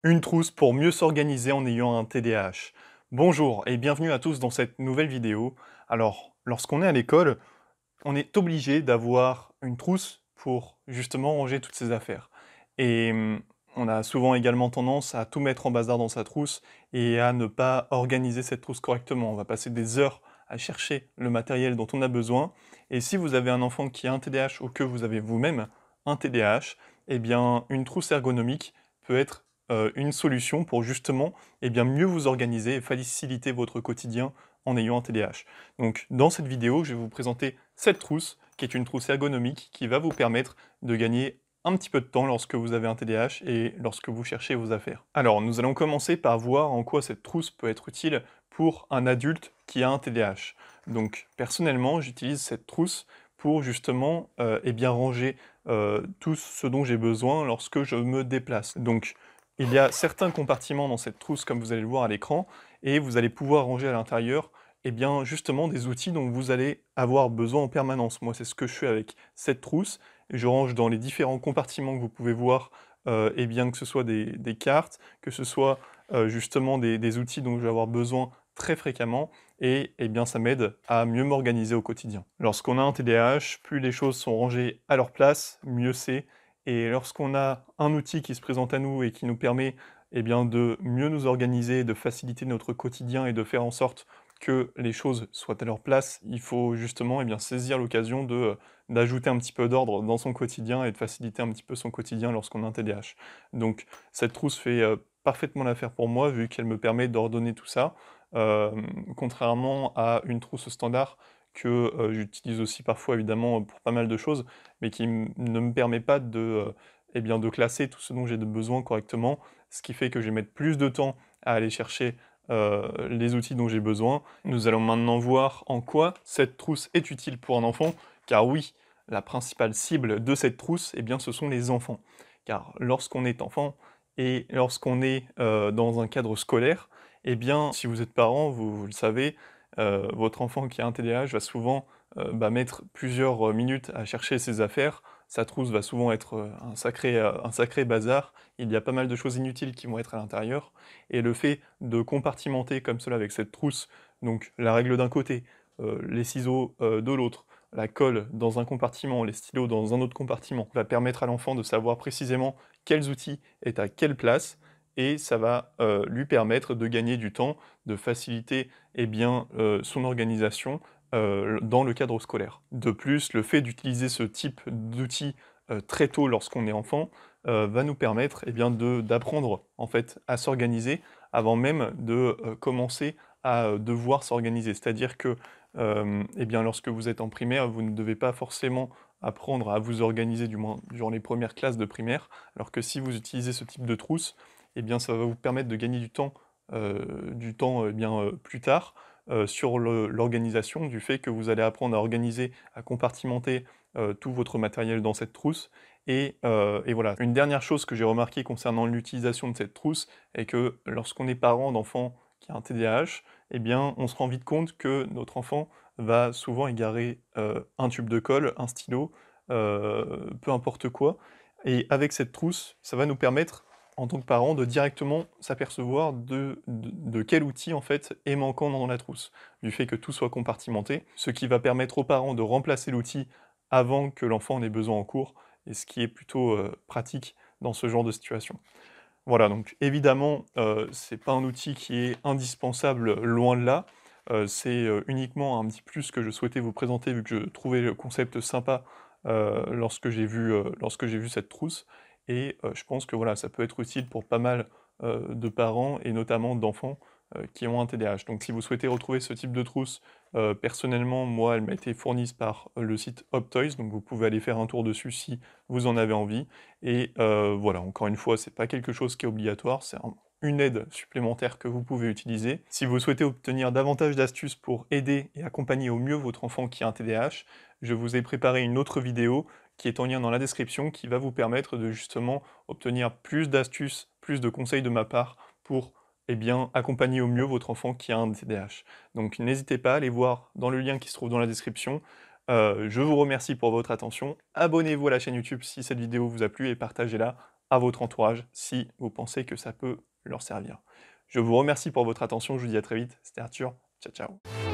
Une trousse pour mieux s'organiser en ayant un TDAH. Bonjour et bienvenue à tous dans cette nouvelle vidéo. Alors, lorsqu'on est à l'école, on est obligé d'avoir une trousse pour justement ranger toutes ses affaires. Et on a souvent également tendance à tout mettre en bazar dans sa trousse et à ne pas organiser cette trousse correctement. On va passer des heures à chercher le matériel dont on a besoin. Et si vous avez un enfant qui a un TDAH ou que vous avez vous-même un TDAH, eh bien, une trousse ergonomique peut être une solution pour justement mieux vous organiser et faciliter votre quotidien en ayant un TDAH. Donc dans cette vidéo, je vais vous présenter cette trousse, qui est une trousse ergonomique qui va vous permettre de gagner un petit peu de temps lorsque vous avez un TDAH et lorsque vous cherchez vos affaires. Alors nous allons commencer par voir en quoi cette trousse peut être utile pour un adulte qui a un TDAH. Donc personnellement, j'utilise cette trousse pour justement ranger tout ce dont j'ai besoin lorsque je me déplace. Donc il y a certains compartiments dans cette trousse, comme vous allez le voir à l'écran, et vous allez pouvoir ranger à l'intérieur justement des outils dont vous allez avoir besoin en permanence. Moi, c'est ce que je fais avec cette trousse. Je range dans les différents compartiments que vous pouvez voir, que ce soit des cartes, que ce soit justement des outils dont je vais avoir besoin très fréquemment, et ça m'aide à mieux m'organiser au quotidien. Lorsqu'on a un TDAH, plus les choses sont rangées à leur place, mieux c'est. Et lorsqu'on a un outil qui se présente à nous et qui nous permet de mieux nous organiser, de faciliter notre quotidien et de faire en sorte que les choses soient à leur place, il faut justement saisir l'occasion d'ajouter un petit peu d'ordre dans son quotidien et de faciliter un petit peu son quotidien lorsqu'on a un TDAH. Donc cette trousse fait parfaitement l'affaire pour moi vu qu'elle me permet d'ordonner tout ça, contrairement à une trousse standard que j'utilise aussi parfois évidemment pour pas mal de choses, mais qui ne me permet pas de classer tout ce dont j'ai besoin correctement, ce qui fait que je vais mettre plus de temps à aller chercher les outils dont j'ai besoin. Nous allons maintenant voir en quoi cette trousse est utile pour un enfant, car oui, la principale cible de cette trousse, ce sont les enfants. Car lorsqu'on est enfant et lorsqu'on est dans un cadre scolaire, si vous êtes parent, vous le savez, votre enfant qui a un TDAH va souvent mettre plusieurs minutes à chercher ses affaires. Sa trousse va souvent être un sacré bazar. Il y a pas mal de choses inutiles qui vont être à l'intérieur. Et le fait de compartimenter comme cela avec cette trousse, donc la règle d'un côté, les ciseaux de l'autre, la colle dans un compartiment, les stylos dans un autre compartiment, va permettre à l'enfant de savoir précisément quels outils est à quelle place, et ça va lui permettre de gagner du temps, de faciliter son organisation dans le cadre scolaire. De plus, le fait d'utiliser ce type d'outils très tôt lorsqu'on est enfant va nous permettre d'apprendre en fait à s'organiser avant même de commencer à devoir s'organiser. C'est-à-dire que lorsque vous êtes en primaire, vous ne devez pas forcément apprendre à vous organiser, du moins durant les premières classes de primaire, alors que si vous utilisez ce type de trousse, ça va vous permettre de gagner du temps plus tard sur l'organisation, du fait que vous allez apprendre à organiser, à compartimenter tout votre matériel dans cette trousse. Et voilà. Une dernière chose que j'ai remarqué concernant l'utilisation de cette trousse est que lorsqu'on est parent d'enfants qui a un TDAH, on se rend vite compte que notre enfant va souvent égarer un tube de colle, un stylo, peu importe quoi. Et avec cette trousse, ça va nous permettre, en tant que parent, de directement s'apercevoir de quel outil en fait est manquant dans la trousse, du fait que tout soit compartimenté, ce qui va permettre aux parents de remplacer l'outil avant que l'enfant en ait besoin en cours, et ce qui est plutôt pratique dans ce genre de situation. Voilà, donc évidemment, c'est pas un outil qui est indispensable, loin de là. C'est uniquement un petit plus que je souhaitais vous présenter, vu que je trouvais le concept sympa, lorsque j'ai vu cette trousse. Et je pense que voilà, ça peut être utile pour pas mal de parents et notamment d'enfants qui ont un TDAH. Donc si vous souhaitez retrouver ce type de trousse, personnellement, moi, elle m'a été fournie par le site Optoys, donc vous pouvez aller faire un tour dessus si vous en avez envie. Et voilà, encore une fois, c'est pas quelque chose qui est obligatoire, c'est une aide supplémentaire que vous pouvez utiliser. Si vous souhaitez obtenir davantage d'astuces pour aider et accompagner au mieux votre enfant qui a un TDAH, je vous ai préparé une autre vidéo qui est en lien dans la description, qui va vous permettre de justement obtenir plus d'astuces, plus de conseils de ma part pour accompagner au mieux votre enfant qui a un TDAH. Donc n'hésitez pas à aller voir dans le lien qui se trouve dans la description. Je vous remercie pour votre attention. Abonnez-vous à la chaîne YouTube si cette vidéo vous a plu et partagez-la à votre entourage si vous pensez que ça peut leur servir. Je vous remercie pour votre attention, je vous dis à très vite, c'était Arthur, ciao ciao.